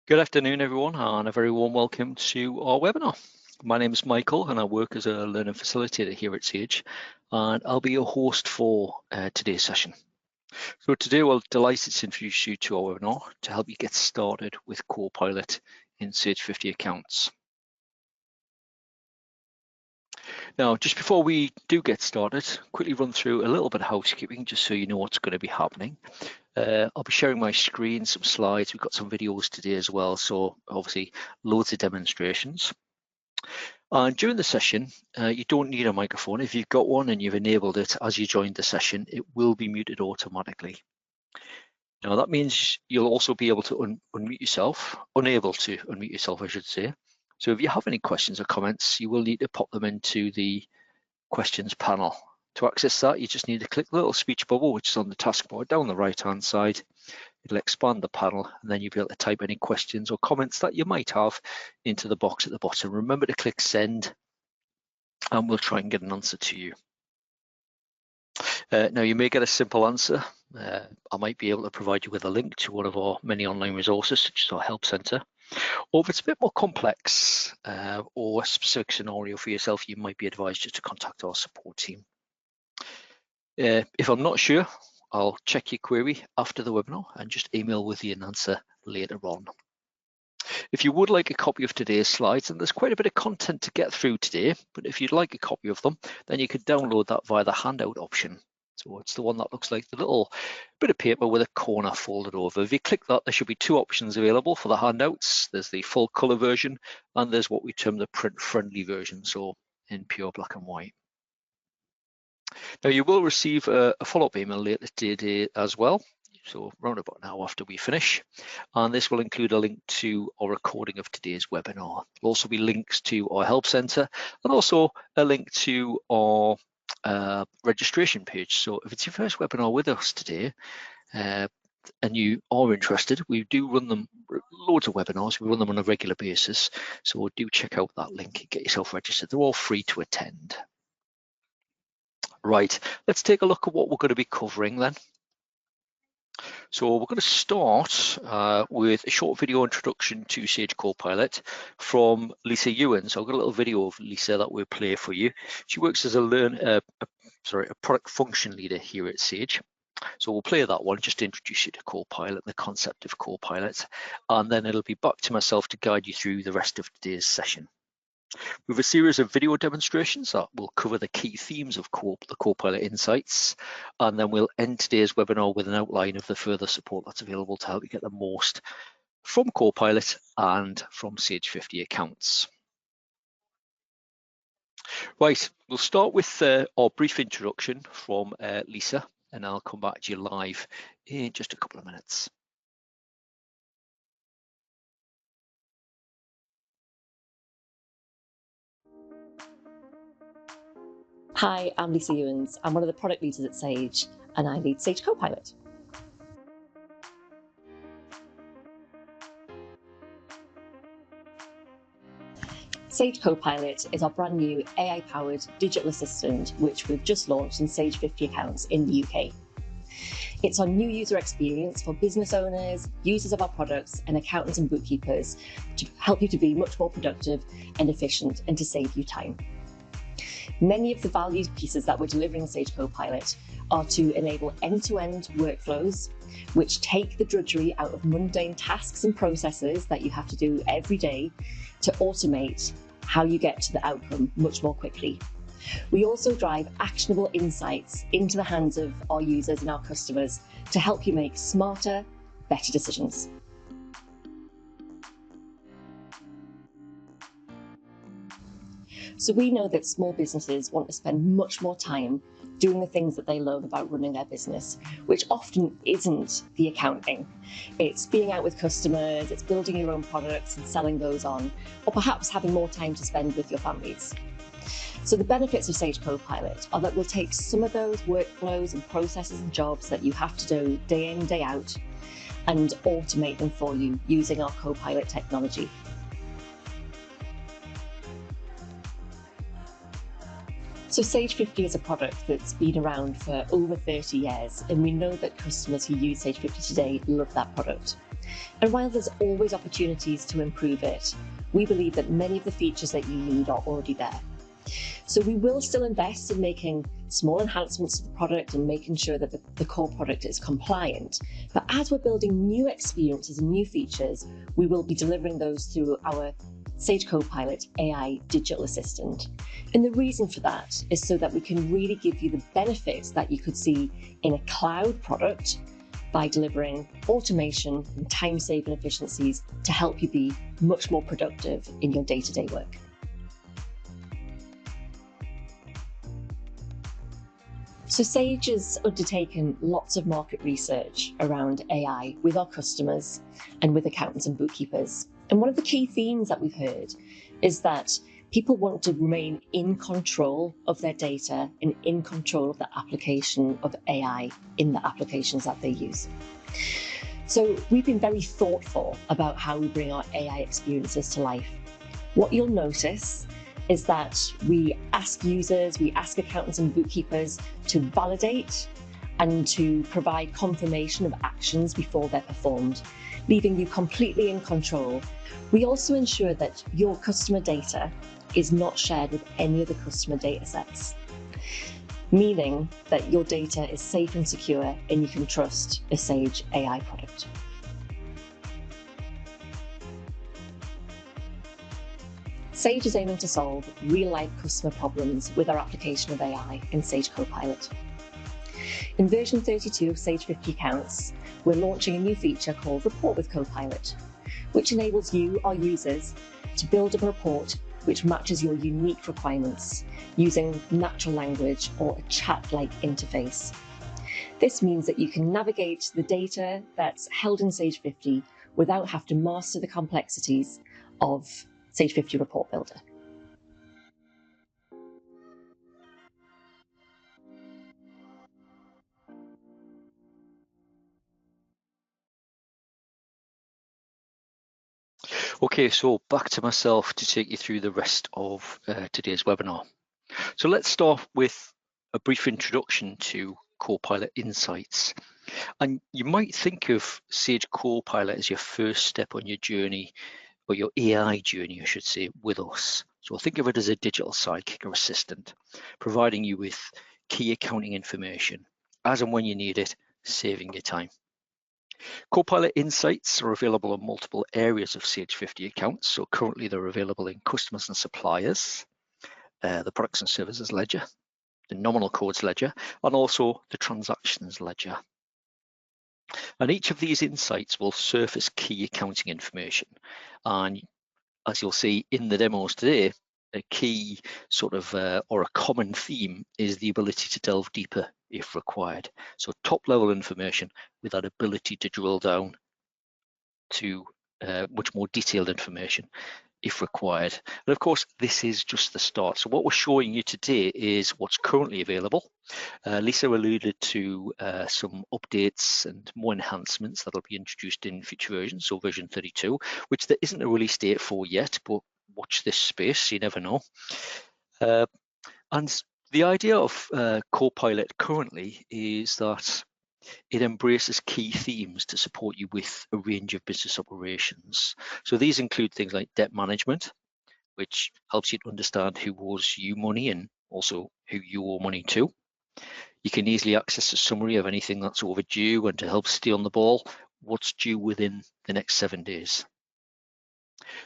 Good afternoon, everyone, and a very warm welcome to our webinar. My name is Michael, and I work as a learning facilitator here at Sage, and I'll be your host for today's session. So today, we're delighted to introduce you to our webinar to help you get started with Copilot in Sage 50 accounts. Now, just before we do get started, quickly run through a little bit of housekeeping, just so you know what's going to be happening. I'll be sharing my screen, some slides. We've got some videos today as well, so obviously loads of demonstrations. And during the session, you don't need a microphone. If you've got one and you've enabled it as you joined the session, it will be muted automatically. Now that means you'll also be able to unmute yourself, unable to unmute yourself, I should say. So if you have any questions or comments, you will need to pop them into the questions panel. To access that, you just need to click the little speech bubble, which is on the taskbar down the right-hand side. It'll expand the panel, and then you'll be able to type any questions or comments that you might have into the box at the bottom. Remember to click send, and we'll try and get an answer to you. Now, you may get a simple answer. I might be able to provide you with a link to one of our many online resources, such as our help center. Or if it's a bit more complex or a specific scenario for yourself, you might be advised just to contact our support team. If I'm not sure, I'll check your query after the webinar and just email with you an answer later on. If you would like a copy of today's slides, and there's quite a bit of content to get through today, but if you'd like a copy of them, then you could download that via the handout option. So it's the one that looks like the little bit of paper with a corner folded over. If you click that, there should be two options available for the handouts. There's the full color version, and there's what we term the print-friendly version, so in pure black and white. Now, you will receive a follow-up email later today as well, so round about an hour after we finish, and this will include a link to our recording of today's webinar. There'll also be links to our help center and also a link to our registration page. So if it's your first webinar with us today and you are interested, we do run them, loads of webinars, we run them on a regular basis, so do check out that link and get yourself registered. They're all free to attend. Right, let's take a look at what we're going to be covering then. So we're going to start with a short video introduction to Sage Copilot from Lisa Ewan. So I've got a little video of Lisa that we'll play for you. She works as a product function leader here at Sage. So we'll play that one just to introduce you to Copilot, the concept of Copilot, and then it'll be back to myself to guide you through the rest of today's session. We have a series of video demonstrations that will cover the key themes of the Copilot insights, and then we'll end today's webinar with an outline of the further support that's available to help you get the most from Copilot and from Sage 50 accounts. Right, we'll start with our brief introduction from Lisa, and I'll come back to you live in just a couple of minutes. Hi, I'm Lisa Ewans. I'm one of the product leaders at Sage, and I lead Sage Copilot. Sage Copilot is our brand new AI-powered digital assistant, which we've just launched in Sage 50 accounts in the UK. It's our new user experience for business owners, users of our products, and accountants and bookkeepers to help you to be much more productive and efficient and to save you time. Many of the value pieces that we're delivering in Sage Copilot are to enable end-to-end workflows, which take the drudgery out of mundane tasks and processes that you have to do every day to automate how you get to the outcome much more quickly. We also drive actionable insights into the hands of our users and our customers to help you make smarter, better decisions. So we know that small businesses want to spend much more time doing the things that they love about running their business, which often isn't the accounting. It's being out with customers, it's building your own products and selling those on, or perhaps having more time to spend with your families. So the benefits of Sage Copilot are that we'll take some of those workflows and processes and jobs that you have to do day in, day out, and automate them for you using our Copilot technology. So Sage 50 is a product that's been around for over 30 years, and we know that customers who use Sage 50 today love that product. And while there's always opportunities to improve it, we believe that many of the features that you need are already there. So we will still invest in making small enhancements to the product and making sure that the core product is compliant. But as we're building new experiences and new features, we will be delivering those through our Sage Copilot AI digital assistant. And the reason for that is so that we can really give you the benefits that you could see in a cloud product by delivering automation and time-saving efficiencies to help you be much more productive in your day-to-day work. So Sage has undertaken lots of market research around AI with our customers and with accountants and bookkeepers. And one of the key themes that we've heard is that people want to remain in control of their data and in control of the application of AI in the applications that they use. So we've been very thoughtful about how we bring our AI experiences to life. What you'll notice is that we ask users, we ask accountants and bookkeepers to validate and to provide confirmation of actions before they're performed, leaving you completely in control. We also ensure that your customer data is not shared with any of the customer data sets, meaning that your data is safe and secure and you can trust a Sage AI product. Sage is aiming to solve real-life customer problems with our application of AI in Sage Copilot. In version 32 of Sage 50 Accounts, we're launching a new feature called Report with Copilot, which enables you, our users, to build a report which matches your unique requirements using natural language or a chat-like interface. This means that you can navigate the data that's held in Sage 50 without having to master the complexities of Sage 50 Report Builder. Okay, so back to myself to take you through the rest of today's webinar. So let's start with a brief introduction to Copilot Insights. And you might think of Sage Copilot as your first step on your journey, or your AI journey, I should say, with us. So think of it as a digital sidekick or assistant, providing you with key accounting information as and when you need it, saving your time. Copilot Insights are available on multiple areas of Sage 50 accounts. So currently they're available in customers and suppliers, the products and services ledger, the nominal codes ledger, and also the transactions ledger. And each of these insights will surface key accounting information. And as you'll see in the demos today, a key sort of or a common theme is the ability to delve deeper if required. So top level information with that ability to drill down to much more detailed information if required. And of course, this is just the start. So what we're showing you today is what's currently available. Lisa alluded to some updates and more enhancements that'll be introduced in future versions, so version 32, which there isn't a release date for yet, but watch this space, you never know. And the idea of Copilot currently is that it embraces key themes to support you with a range of business operations. So these include things like debt management, which helps you to understand who owes you money and also who you owe money to. You can easily access a summary of anything that's overdue and to help stay on the ball, what's due within the next 7 days.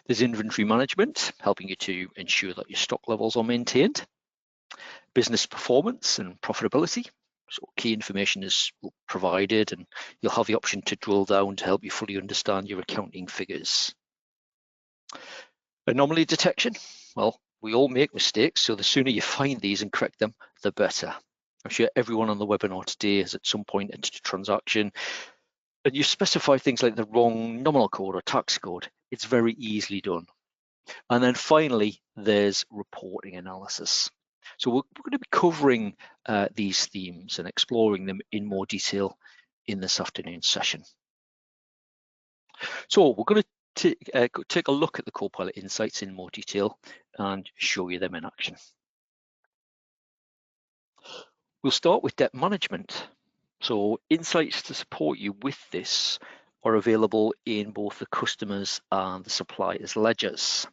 There's inventory management, helping you to ensure that your stock levels are maintained. Business performance and profitability. So key information is provided and you'll have the option to drill down to help you fully understand your accounting figures. Anomaly detection. Well, we all make mistakes, so the sooner you find these and correct them, the better. I'm sure everyone on the webinar today has at some point entered a transaction and you specify things like the wrong nominal code or tax code. It's very easily done. And then finally, there's reporting analysis. So we're going to be covering these themes and exploring them in more detail in this afternoon's session. So we're going to take a look at the Copilot Insights in more detail and show you them in action. We'll start with debt management. So insights to support you with this are available in both the customers and the suppliers' ledgers.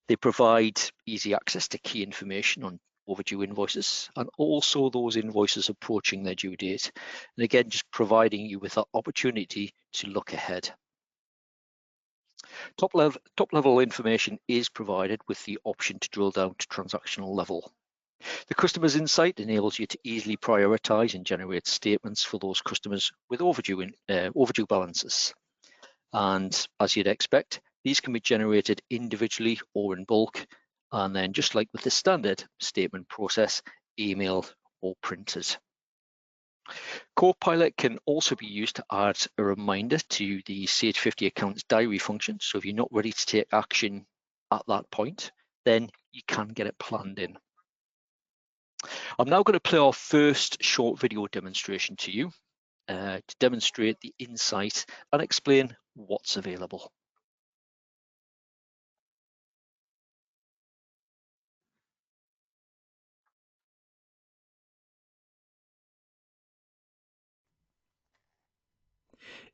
They provide easy access to key information on overdue invoices and also those invoices approaching their due date. And again, just providing you with that opportunity to look ahead. Top level information is provided with the option to drill down to transactional level. The customer's insight enables you to easily prioritize and generate statements for those customers with overdue balances. And as you'd expect, these can be generated individually or in bulk, and then just like with the standard statement process, emailed or printed. Copilot can also be used to add a reminder to the Sage 50 Accounts diary function. So if you're not ready to take action at that point, then you can get it planned in. I'm now going to play our first short video demonstration to you to demonstrate the insight and explain what's available.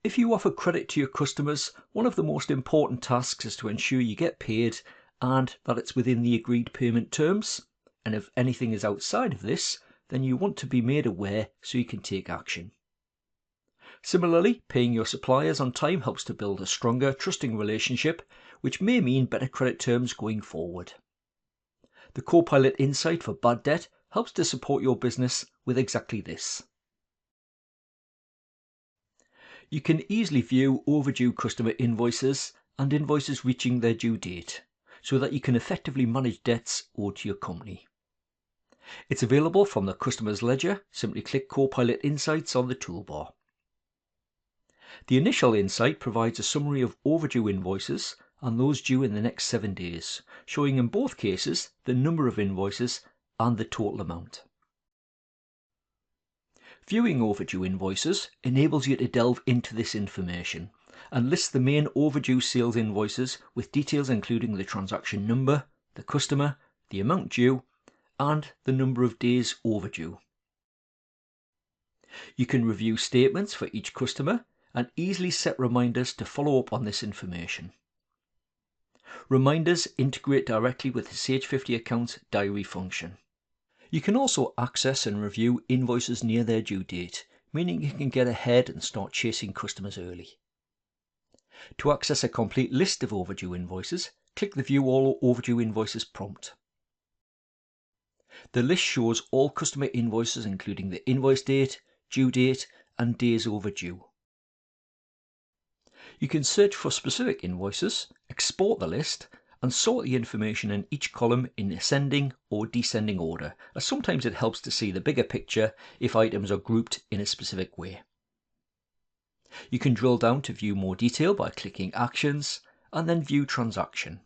If you offer credit to your customers, one of the most important tasks is to ensure you get paid and that it's within the agreed payment terms. And if anything is outside of this, then you want to be made aware so you can take action. Similarly, paying your suppliers on time helps to build a stronger, trusting relationship, which may mean better credit terms going forward. The Copilot Insight for Bad Debt helps to support your business with exactly this. You can easily view overdue customer invoices and invoices reaching their due date, so that you can effectively manage debts owed to your company. It's available from the customer's ledger. Simply click Copilot Insights on the toolbar. The initial insight provides a summary of overdue invoices and those due in the next 7 days, showing in both cases the number of invoices and the total amount. Viewing overdue invoices enables you to delve into this information and lists the main overdue sales invoices with details including the transaction number, the customer, the amount due, and the number of days overdue. You can review statements for each customer and easily set reminders to follow up on this information. Reminders integrate directly with the Sage 50 Accounts diary function. You can also access and review invoices near their due date, meaning you can get ahead and start chasing customers early. To access a complete list of overdue invoices, click the View All Overdue Invoices prompt. The list shows all customer invoices including the invoice date, due date, and days overdue. You can search for specific invoices, export the list, and sort the information in each column in ascending or descending order, as sometimes it helps to see the bigger picture if items are grouped in a specific way. You can drill down to view more detail by clicking Actions and then View Transaction.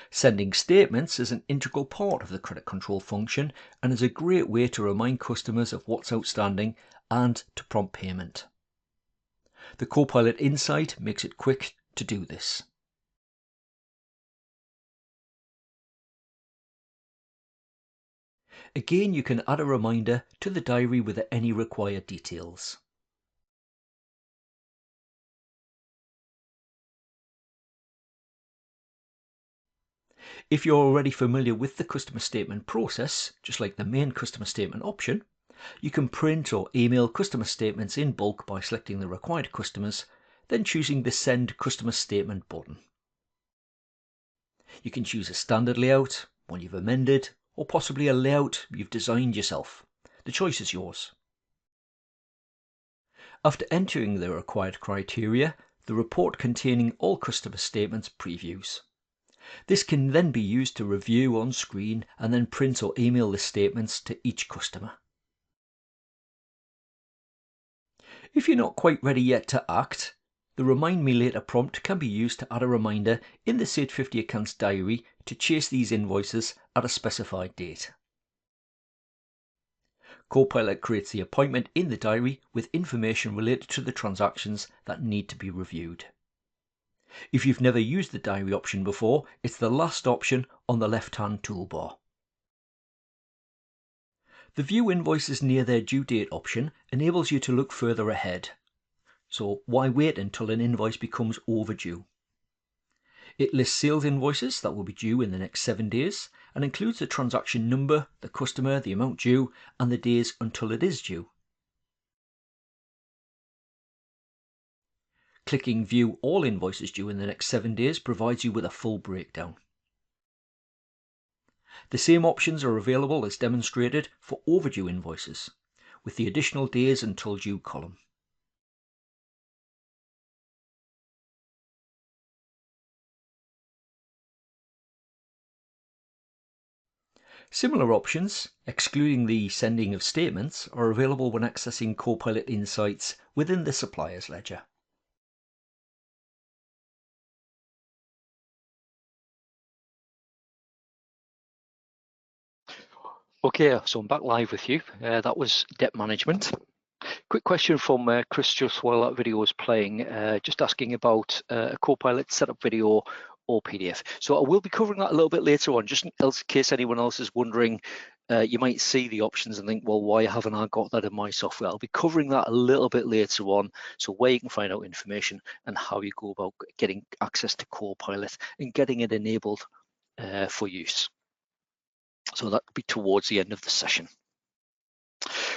Sending statements is an integral part of the credit control function and is a great way to remind customers of what's outstanding and to prompt payment. The Copilot Insight makes it quick to do this. Again, you can add a reminder to the diary with any required details. If you're already familiar with the customer statement process, just like the main customer statement option, you can print or email customer statements in bulk by selecting the required customers, then choosing the Send Customer Statement button. You can choose a standard layout, one you've amended, or possibly a layout you've designed yourself. The choice is yours. After entering the required criteria, the report containing all customer statements previews. This can then be used to review on screen and then print or email the statements to each customer. If you're not quite ready yet to act, the Remind Me Later prompt can be used to add a reminder in the Sage 50 Accounts diary to chase these invoices at a specified date. Copilot creates the appointment in the diary with information related to the transactions that need to be reviewed. If you've never used the diary option before, it's the last option on the left-hand toolbar. The View Invoices Near Their Due Date option enables you to look further ahead. So why wait until an invoice becomes overdue? It lists sales invoices that will be due in the next 7 days and includes the transaction number, the customer, the amount due, and the days until it is due. Clicking View All Invoices Due in the next 7 days provides you with a full breakdown. The same options are available as demonstrated for overdue invoices, with the additional days until due column. Similar options, excluding the sending of statements, are available when accessing Copilot Insights within the supplier's ledger. Okay, so I'm back live with you. That was debt management. Quick question from Chris just while that video was playing, just asking about a Copilot setup video or PDF. So I will be covering that a little bit later on, just in case anyone else is wondering. You might see the options and think, well, why haven't I got that in my software? I'll be covering that a little bit later on, so where you can find out information and how you go about getting access to Copilot and getting it enabled for use. So that will be towards the end of the session.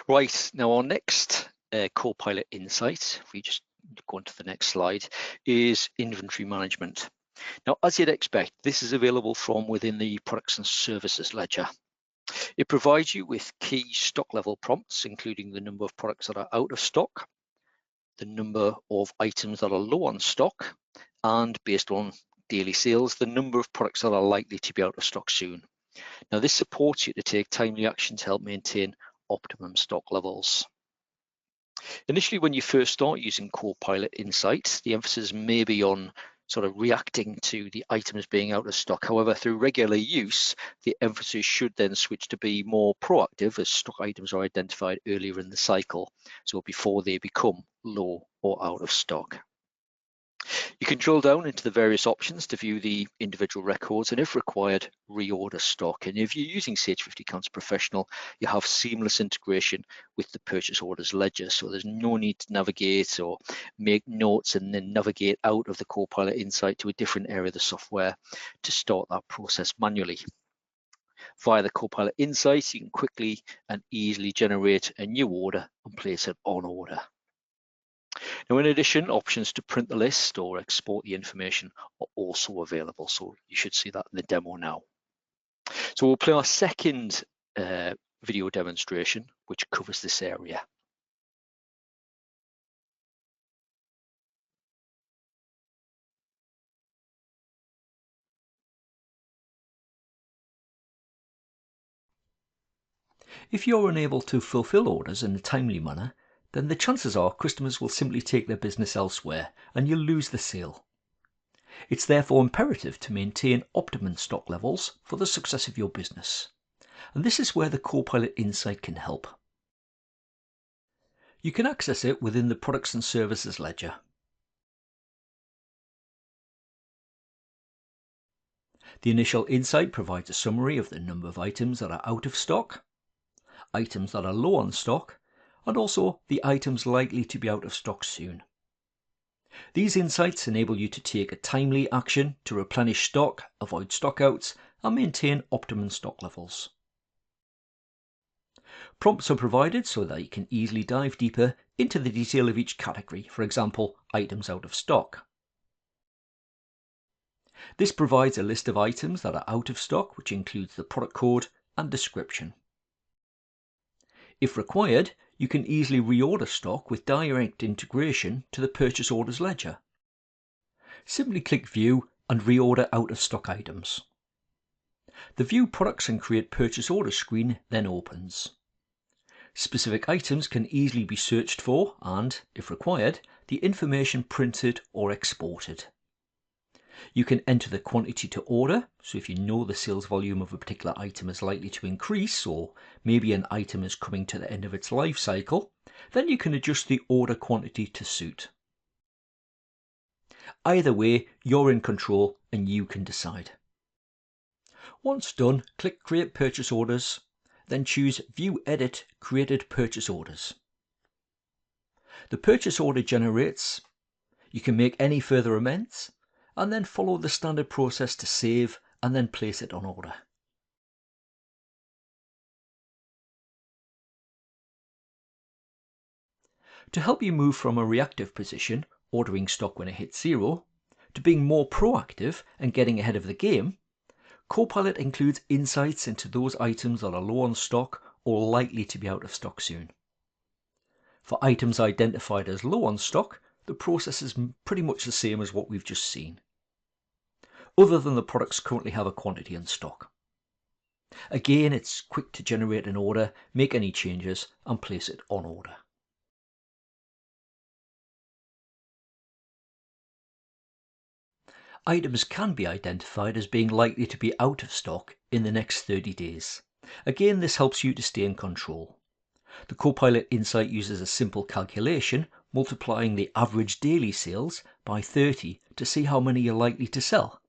Right, now our next Copilot insight, if we just go on to the next slide, is inventory management. Now, as you'd expect, this is available from within the products and services ledger. It provides you with key stock level prompts, including the number of products that are out of stock, the number of items that are low on stock, and based on daily sales, the number of products that are likely to be out of stock soon. Now, this supports you to take timely action to help maintain optimum stock levels. Initially, when you first start using Copilot Insights, the emphasis may be on sort of reacting to the items being out of stock. However, through regular use, the emphasis should then switch to be more proactive as stock items are identified earlier in the cycle, so before they become low or out of stock. You can drill down into the various options to view the individual records and, if required, reorder stock. And if you're using Sage 50 Accounts Professional, you have seamless integration with the purchase orders ledger. So there's no need to navigate or make notes and then navigate out of the Copilot Insight to a different area of the software to start that process manually. Via the Copilot Insights, you can quickly and easily generate a new order and place it on order. Now, in addition, options to print the list or export the information are also available. So you should see that in the demo now. So we'll play our second video demonstration, which covers this area. If you're unable to fulfill orders in a timely manner, then the chances are customers will simply take their business elsewhere and you'll lose the sale. It's therefore imperative to maintain optimum stock levels for the success of your business. And this is where the Copilot Insight can help. You can access it within the Products and Services ledger. The initial insight provides a summary of the number of items that are out of stock, items that are low on stock, and also the items likely to be out of stock soon. These insights enable you to take a timely action to replenish stock, avoid stockouts, and maintain optimum stock levels. Prompts are provided so that you can easily dive deeper into the detail of each category, for example, items out of stock. This provides a list of items that are out of stock, which includes the product code and description. If required, you can easily reorder stock with direct integration to the purchase orders ledger. Simply click View and reorder out of stock items. The View Products and Create Purchase Order screen then opens. Specific items can easily be searched for and, if required, the information printed or exported. You can enter the quantity to order, so if you know the sales volume of a particular item is likely to increase, or maybe an item is coming to the end of its life cycle, then you can adjust the order quantity to suit. Either way, you're in control and you can decide. Once done, click Create Purchase Orders, then choose View Edit Created Purchase Orders. The purchase order generates. You can make any further amends and then follow the standard process to save and then place it on order. To help you move from a reactive position, ordering stock when it hits zero, to being more proactive and getting ahead of the game, Copilot includes insights into those items that are low on stock or likely to be out of stock soon. For items identified as low on stock, the process is pretty much the same as what we've just seen, other than the products currently have a quantity in stock. Again, it's quick to generate an order, make any changes and place it on order. Items can be identified as being likely to be out of stock in the next 30 days. Again, this helps you to stay in control. The Copilot Insight uses a simple calculation, multiplying the average daily sales by 30 to see how many you're likely to sell.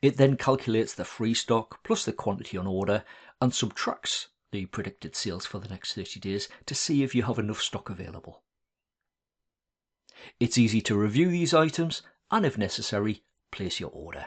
It then calculates the free stock plus the quantity on order and subtracts the predicted sales for the next 30 days to see if you have enough stock available. It's easy to review these items and, if necessary, place your order.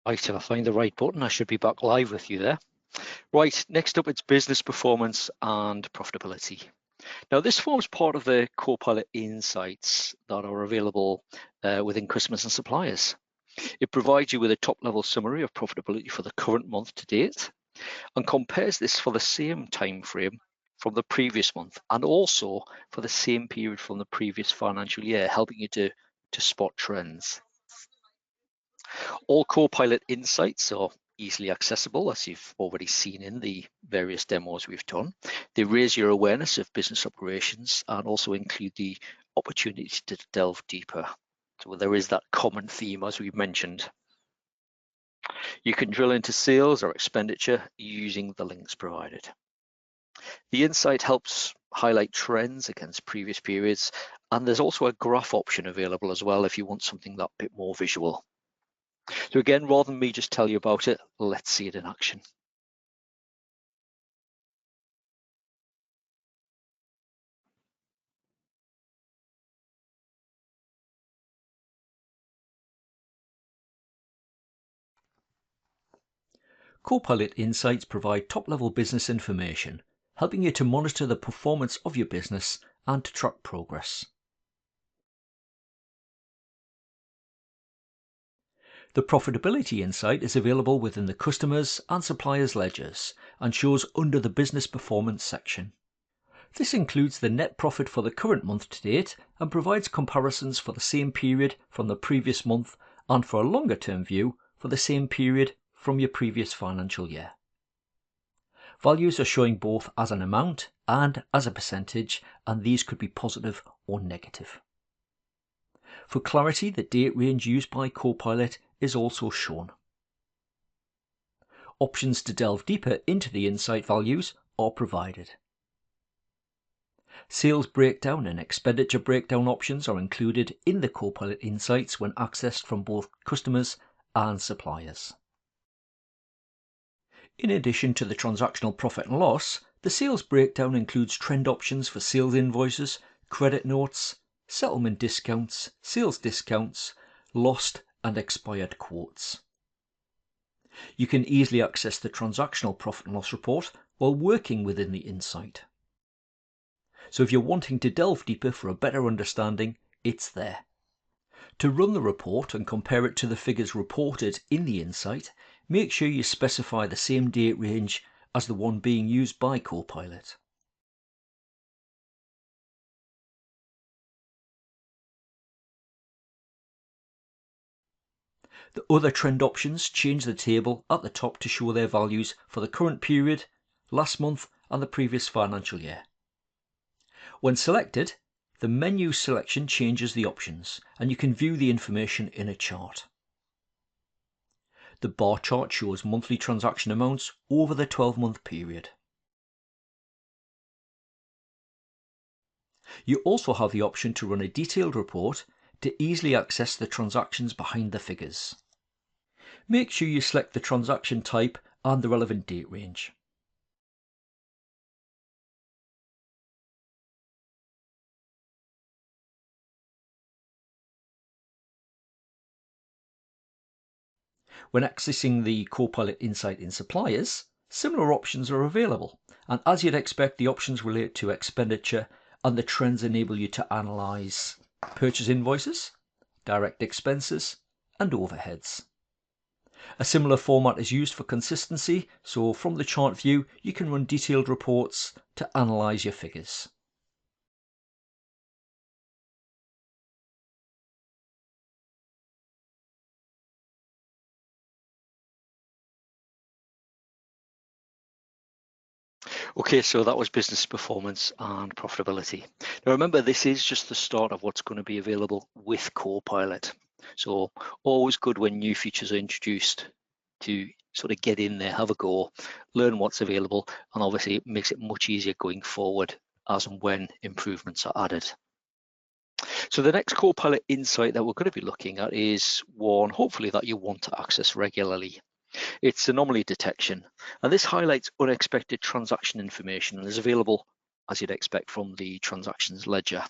Right, if I find the right button, I should be back live with you there. Right, next up it's business performance and profitability. Now this forms part of the Copilot insights that are available within customers and suppliers. It provides you with a top-level summary of profitability for the current month to date and compares this for the same time frame from the previous month and also for the same period from the previous financial year, helping you to spot trends. All Copilot insights are easily accessible, as you've already seen in the various demos we've done. They raise your awareness of business operations and also include the opportunity to delve deeper. So there is that common theme, as we've mentioned. You can drill into sales or expenditure using the links provided. The insight helps highlight trends against previous periods, and there's also a graph option available as well if you want something that bit more visual. So again, rather than me just tell you about it, let's see it in action. Copilot Insights provide top-level business information, helping you to monitor the performance of your business and to track progress. The profitability insight is available within the customers and suppliers ledgers and shows under the business performance section. This includes the net profit for the current month to date and provides comparisons for the same period from the previous month and for a longer term view for the same period from your previous financial year. Values are showing both as an amount and as a percentage, and these could be positive or negative. For clarity, the date range used by Copilot is also shown. Options to delve deeper into the insight values are provided. Sales breakdown and expenditure breakdown options are included in the Copilot insights when accessed from both customers and suppliers. In addition to the transactional profit and loss, the sales breakdown includes trend options for sales invoices, credit notes, settlement discounts, sales discounts, lost and expired quotes. You can easily access the transactional profit and loss report while working within the insight. So if you're wanting to delve deeper for a better understanding, it's there. To run the report and compare it to the figures reported in the insight, make sure you specify the same date range as the one being used by Copilot. The other trend options change the table at the top to show their values for the current period, last month and the previous financial year. When selected, The menu selection changes the options, and you can view the information in a chart. The bar chart shows monthly transaction amounts over the 12-month period. You also have the option to run a detailed report to easily access the transactions behind the figures. Make sure you select the transaction type and the relevant date range. When accessing the Copilot Insight in Suppliers, similar options are available, and as you'd expect, the options relate to expenditure, and the trends enable you to analyse purchase invoices, direct expenses, and overheads. A similar format is used for consistency, so from the chart view you can run detailed reports to analyse your figures. Okay, so that was business performance and profitability. Now remember, this is just the start of what's going to be available with Copilot. So always good when new features are introduced to sort of get in there, have a go, learn what's available, and obviously it makes it much easier going forward as and when improvements are added. So the next Copilot insight that we're going to be looking at is one, hopefully, that you want to access regularly. It's anomaly detection, and this highlights unexpected transaction information and is available, as you'd expect, from the transactions ledger.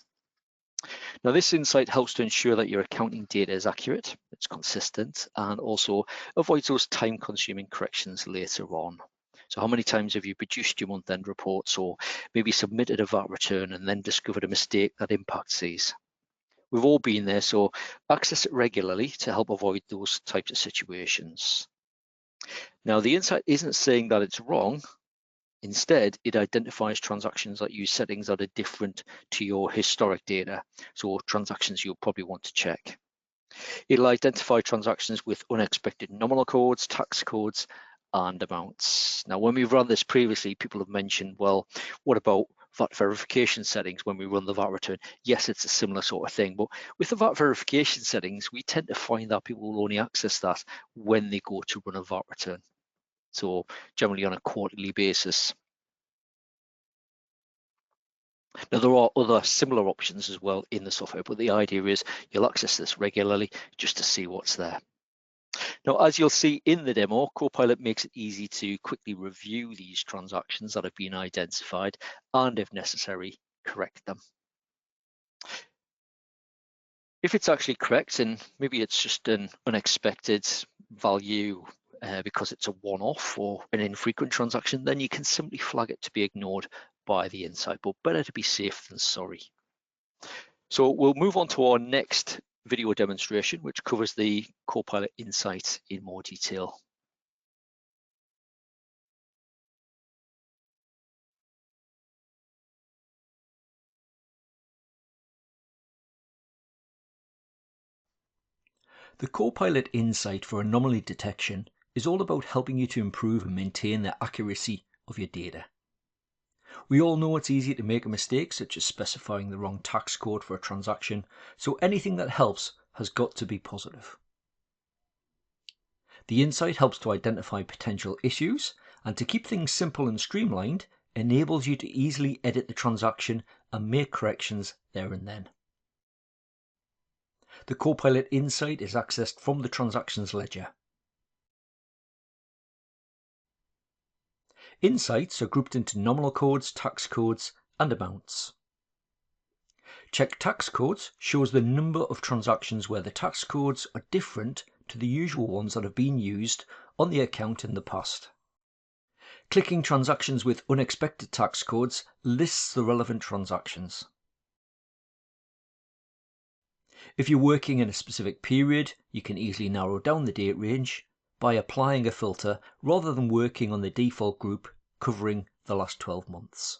Now, this insight helps to ensure that your accounting data is accurate, it's consistent, and also avoids those time-consuming corrections later on. So how many times have you produced your month-end reports or maybe submitted a VAT return and then discovered a mistake that impacts these? We've all been there, so access it regularly to help avoid those types of situations. Now, the insight isn't saying that it's wrong. Instead, it identifies transactions that use settings that are different to your historic data, so transactions you'll probably want to check. It'll identify transactions with unexpected nominal codes, tax codes, and amounts. Now, when we've run this previously, people have mentioned, well, what about VAT verification settings when we run the VAT return? Yes, it's a similar sort of thing, but with the VAT verification settings, we tend to find that people will only access that when they go to run a VAT return. So generally on a quarterly basis. Now there are other similar options as well in the software, but the idea is you'll access this regularly just to see what's there. Now, as you'll see in the demo, Copilot makes it easy to quickly review these transactions that have been identified and, if necessary, correct them. If it's actually correct, and maybe it's just an unexpected value because it's a one-off or an infrequent transaction, then you can simply flag it to be ignored by the insight, but better to be safe than sorry. So we'll move on to our next video demonstration, which covers the Copilot insight in more detail. The Copilot Insight for anomaly detection is all about helping you to improve and maintain the accuracy of your data. We all know it's easy to make a mistake, such as specifying the wrong tax code for a transaction, so anything that helps has got to be positive. The insight helps to identify potential issues, and to keep things simple and streamlined, enables you to easily edit the transaction and make corrections there and then. The Copilot Insight is accessed from the transactions ledger. Insights are grouped into nominal codes, tax codes, and amounts. Check tax codes shows the number of transactions where the tax codes are different to the usual ones that have been used on the account in the past. Clicking transactions with unexpected tax codes lists the relevant transactions. If you're working in a specific period, you can easily narrow down the date range by applying a filter rather than working on the default group covering the last 12 months.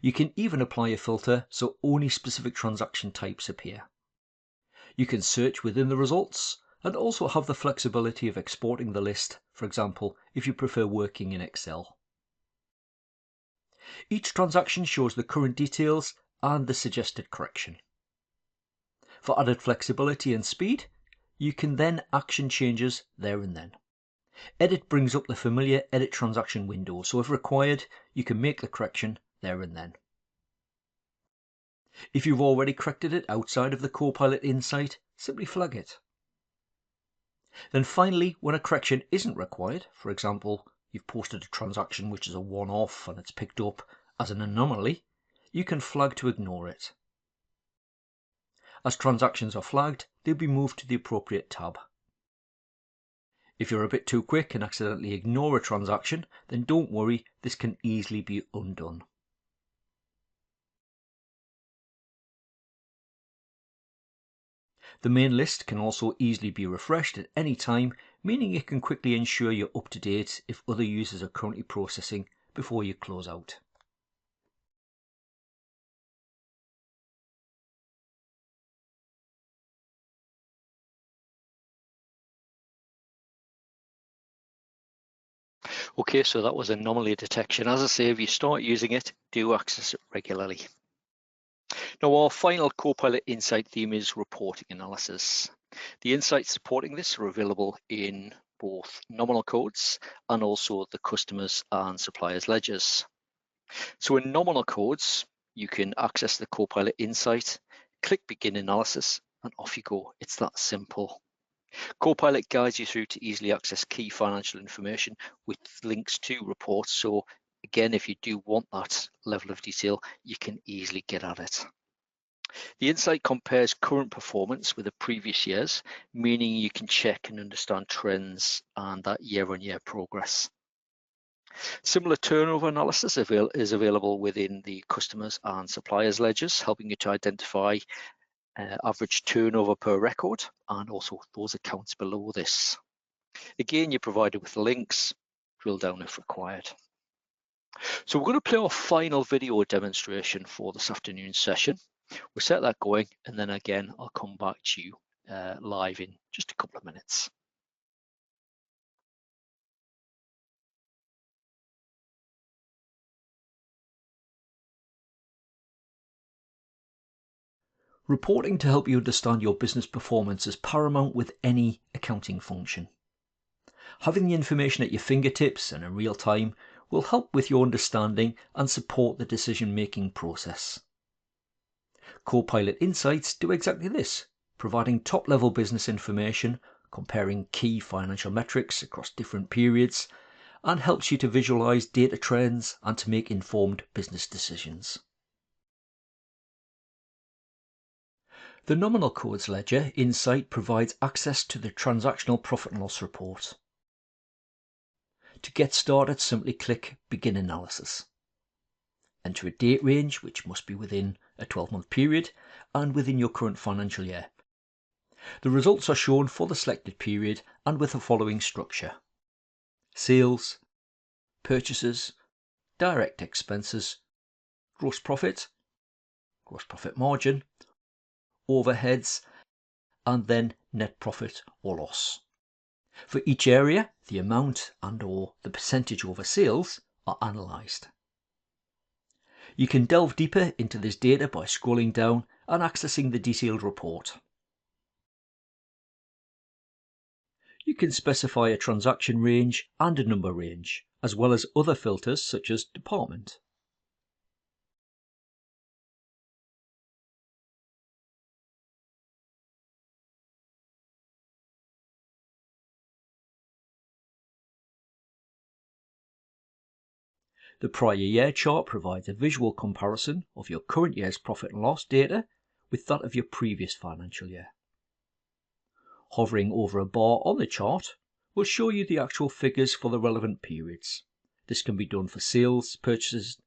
You can even apply a filter so only specific transaction types appear. You can search within the results and also have the flexibility of exporting the list, for example, if you prefer working in Excel. Each transaction shows the current details and the suggested correction. For added flexibility and speed, you can then action changes there and then. Edit brings up the familiar Edit Transaction window, so if required, you can make the correction there and then. If you've already corrected it outside of the Copilot Insight, simply flag it. Then finally, when a correction isn't required, for example, you've posted a transaction which is a one-off and it's picked up as an anomaly, you can flag to ignore it. As transactions are flagged, they'll be moved to the appropriate tab. If you're a bit too quick and accidentally ignore a transaction, then don't worry, this can easily be undone. The main list can also easily be refreshed at any time, meaning it can quickly ensure you're up to date if other users are currently processing before you close out. Okay, so that was anomaly detection. As I say, if you start using it, do access it regularly. Now, our final Copilot Insight theme is reporting analysis. The insights supporting this are available in both nominal codes and also the customers and suppliers ledgers. So in nominal codes, you can access the Copilot Insight, click Begin Analysis, and off you go. It's that simple. Copilot guides you through to easily access key financial information with links to reports. So again, if you do want that level of detail, you can easily get at it. The insight compares current performance with the previous years, meaning you can check and understand trends and that year-on-year progress. Similar turnover analysis is available within the customers and suppliers ledgers, helping you to identify average turnover per record and also those accounts below this. Again, you're provided with links, drill down if required. So we're going to play our final video demonstration for this afternoon's session. We'll set that going, and then again, I'll come back to you live in just a couple of minutes. Reporting to help you understand your business performance is paramount with any accounting function. Having the information at your fingertips and in real time will help with your understanding and support the decision-making process. Copilot Insights do exactly this, providing top-level business information, comparing key financial metrics across different periods, and helps you to visualize data trends and to make informed business decisions. The Nominal Codes Ledger Insight provides access to the Transactional Profit and Loss Report. To get started, simply click Begin Analysis. Enter a date range, which must be within a 12-month period and within your current financial year. The results are shown for the selected period and with the following structure: sales, purchases, direct expenses, gross profit margin, overheads, and then net profit or loss. For each area, the amount and/or the percentage over sales are analysed. You can delve deeper into this data by scrolling down and accessing the detailed report. You can specify a transaction range and a number range, as well as other filters such as department. The prior year chart provides a visual comparison of your current year's profit and loss data with that of your previous financial year. Hovering over a bar on the chart will show you the actual figures for the relevant periods. This can be done for sales, purchases,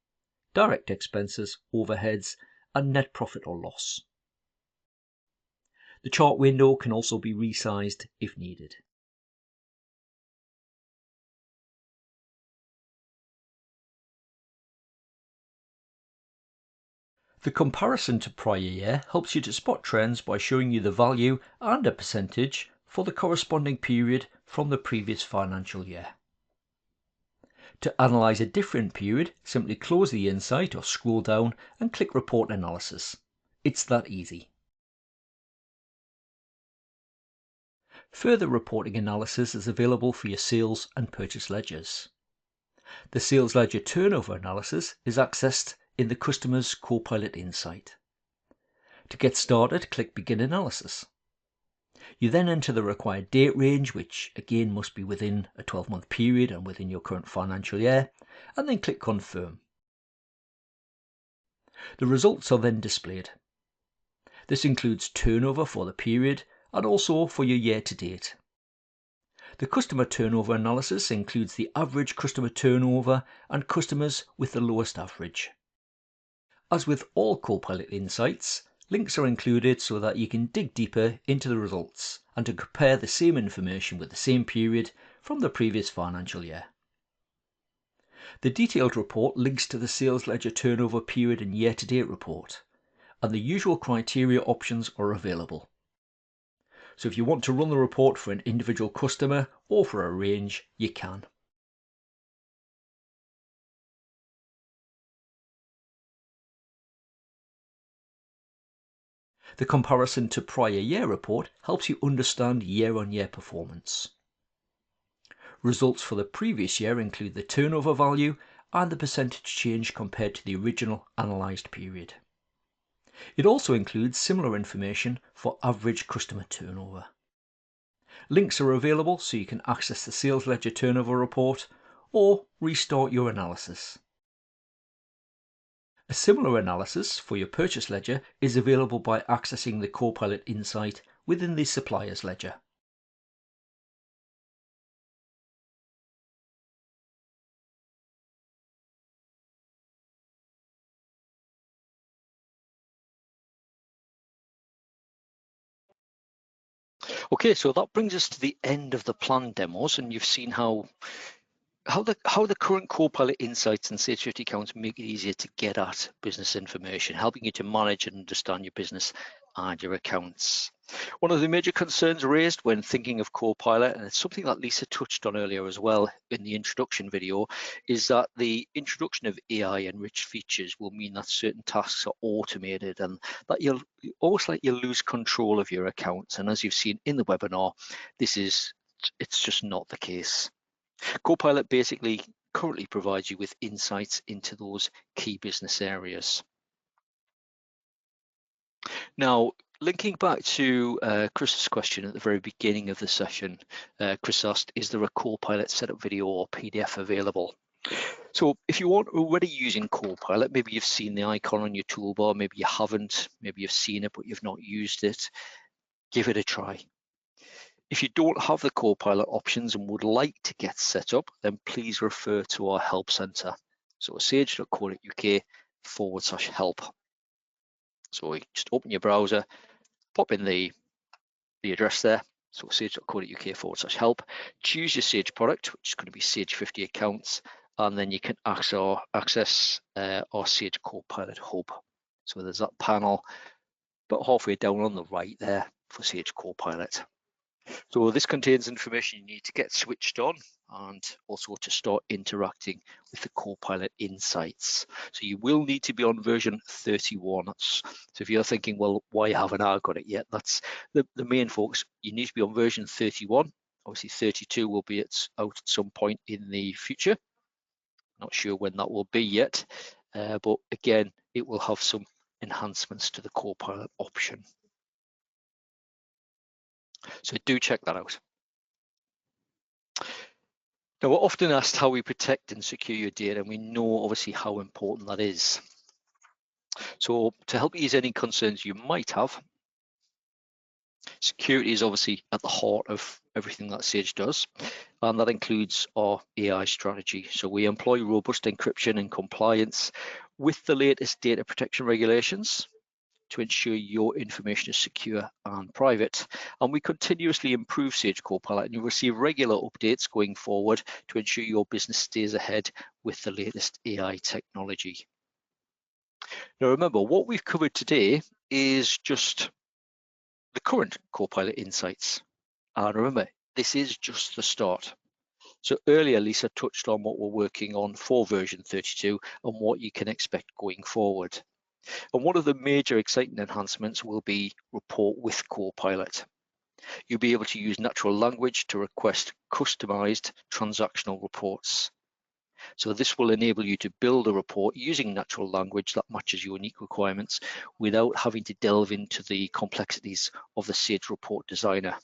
direct expenses, overheads, and net profit or loss. The chart window can also be resized if needed. The comparison to prior year helps you to spot trends by showing you the value and a percentage for the corresponding period from the previous financial year. To analyse a different period, simply close the insight or scroll down and click Report Analysis. It's that easy. Further reporting analysis is available for your sales and purchase ledgers. The sales ledger turnover analysis is accessed in the Customer's Copilot Insight. To get started, click Begin Analysis. You then enter the required date range, which again must be within a 12-month period and within your current financial year, and then click Confirm. The results are then displayed. This includes turnover for the period and also for your year to date. The customer turnover analysis includes the average customer turnover and customers with the lowest average. As with all Copilot Insights, links are included so that you can dig deeper into the results and to compare the same information with the same period from the previous financial year. The detailed report links to the sales ledger turnover period and year-to-date report, and the usual criteria options are available. So if you want to run the report for an individual customer or for a range, you can. The comparison to prior year report helps you understand year-on-year performance. Results for the previous year include the turnover value and the percentage change compared to the original analysed period. It also includes similar information for average customer turnover. Links are available so you can access the sales ledger turnover report or restart your analysis. A similar analysis for your purchase ledger is available by accessing the Copilot Insight within the supplier's ledger. Okay, so that brings us to the end of the planned demos, and you've seen how the current Copilot Insights and Sage 50 accounts make it easier to get at business information, helping you to manage and understand your business and your accounts. One of the major concerns raised when thinking of Copilot, and it's something that Lisa touched on earlier as well in the introduction video, is that the introduction of AI-enriched features will mean that certain tasks are automated and that you'll almost like you lose control of your accounts. And as you've seen in the webinar, it's just not the case. Copilot basically currently provides you with insights into those key business areas. Now, linking back to Chris's question at the very beginning of the session, Chris asked, is there a Copilot setup video or PDF available? So if you aren't already using Copilot, maybe you've seen the icon on your toolbar, maybe you haven't, maybe you've seen it but you've not used it, give it a try. If you don't have the Copilot options and would like to get set up, then please refer to our help centre. So sage.co.uk/help. So you just open your browser, pop in the address there, so sage.co.uk/help, choose your Sage product, which is going to be Sage 50 accounts, and then you can access our Sage Copilot hub. So there's that panel, but halfway down on the right there for Sage Copilot. So this contains information you need to get switched on and also to start interacting with the Copilot Insights. So you will need to be on version 31. So if you're thinking, well, why haven't I got it yet? That's the main focus. You need to be on version 31. Obviously 32 will be out at some point in the future. Not sure when that will be yet, but again, it will have some enhancements to the Copilot option. So do check that out. Now, we're often asked how we protect and secure your data, and we know obviously how important that is. So to help ease any concerns you might have, security is obviously at the heart of everything that Sage does, and that includes our AI strategy. So we employ robust encryption and compliance with the latest data protection regulations to ensure your information is secure and private. And we continuously improve Sage Copilot, and you'll receive regular updates going forward to ensure your business stays ahead with the latest AI technology. Now remember, what we've covered today is just the current Copilot Insights. And remember, this is just the start. So earlier, Lisa touched on what we're working on for version 32 and what you can expect going forward. And one of the major exciting enhancements will be Report with Copilot. You'll be able to use natural language to request customized transactional reports. So this will enable you to build a report using natural language that matches your unique requirements without having to delve into the complexities of the Sage Report Designer.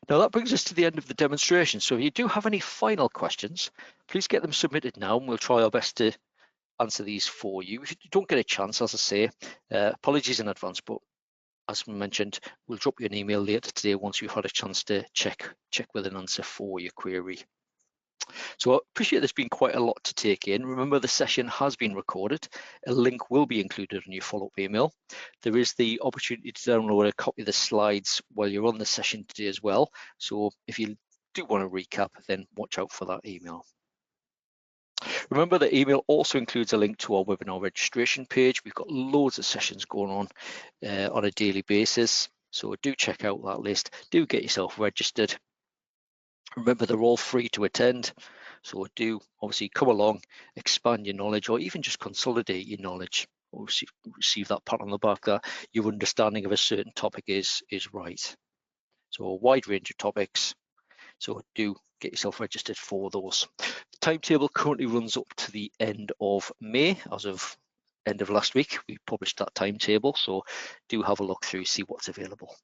Now that brings us to the end of the demonstration. So if you do have any final questions, please get them submitted now and we'll try our best to answer these for you. If you don't get a chance, as I say, apologies in advance, but as mentioned, we'll drop you an email later today once you've had a chance to check with an answer for your query. So I appreciate there's been quite a lot to take in. Remember, the session has been recorded. A link will be included in your follow-up email. There is the opportunity to download a copy of the slides while you're on the session today as well. So if you do want to recap, then watch out for that email. Remember, the email also includes a link to our webinar registration page. We've got loads of sessions going on a daily basis. So do check out that list. Do get yourself registered. Remember, they're all free to attend. So do obviously come along, expand your knowledge, or even just consolidate your knowledge. Or receive that pat on the back that your understanding of a certain topic is right. So a wide range of topics. So do get yourself registered for those. The timetable currently runs up to the end of May. As of end of last week, we published that timetable. So do have a look through, see what's available.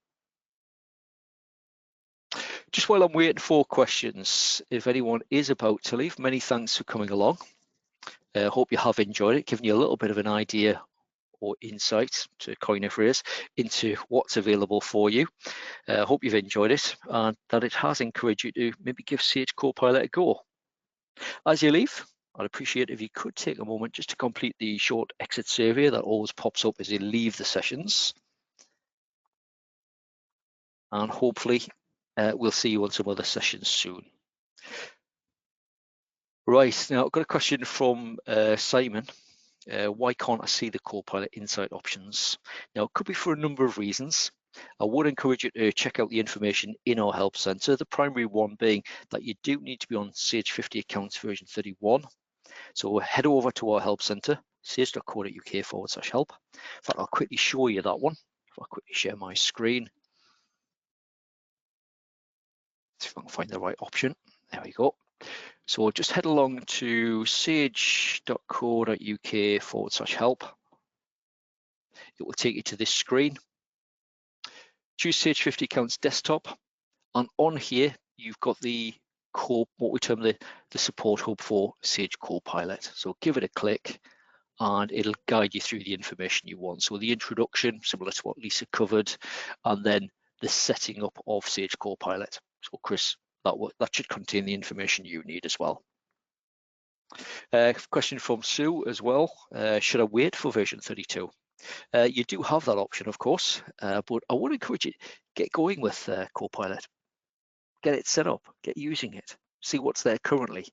Just while I'm waiting for questions, if anyone is about to leave, many thanks for coming along. Hope you have enjoyed it, giving you a little bit of an idea or insight, to coin a phrase, into what's available for you. Hope you've enjoyed it and that it has encouraged you to maybe give Sage Copilot a go. As you leave, I'd appreciate if you could take a moment just to complete the short exit survey that always pops up as you leave the sessions. And hopefully we'll see you on some other sessions soon. Right, now I've got a question from Simon. Why can't I see the Copilot Insight options? Now, it could be for a number of reasons. I would encourage you to check out the information in our Help Centre, the primary one being that you do need to be on Sage 50 accounts version 31. So head over to our Help Centre, sage.co.uk/help. In fact, I'll quickly show you that one. If I quickly share my screen. See if I can find the right option. There we go. So just head along to sage.co.uk/help. It will take you to this screen. Choose Sage 50 Accounts Desktop, and on here you've got the what we term the support hub for Sage Copilot. So give it a click and it'll guide you through the information you want. So the introduction, similar to what Lisa covered, and then the setting up of Sage Copilot. So Chris, that should contain the information you need as well. Question from Sue as well. Should I wait for version 32? You do have that option, of course, but I would encourage you to get going with Copilot. Get it set up, get using it, see what's there currently.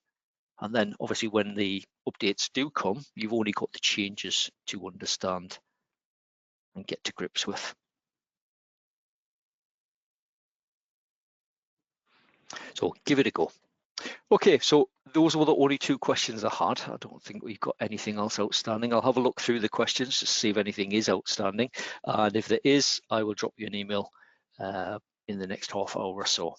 And then obviously when the updates do come, you've only got the changes to understand and get to grips with. So give it a go. Okay, so those were the only two questions I had. I don't think we've got anything else outstanding. I'll have a look through the questions to see if anything is outstanding. And if there is, I will drop you an email in the next half hour or so.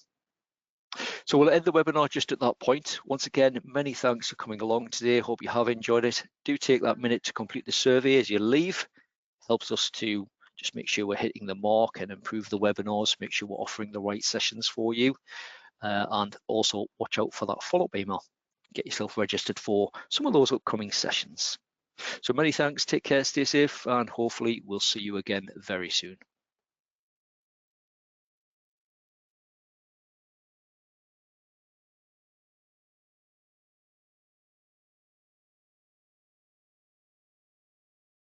So we'll end the webinar just at that point. Once again, many thanks for coming along today. Hope you have enjoyed it. Do take that minute to complete the survey as you leave. Helps us to just make sure we're hitting the mark and improve the webinars, make sure we're offering the right sessions for you. And also watch out for that follow-up email. Get yourself registered for some of those upcoming sessions. So many thanks, take care, stay safe, and hopefully we'll see you again very soon.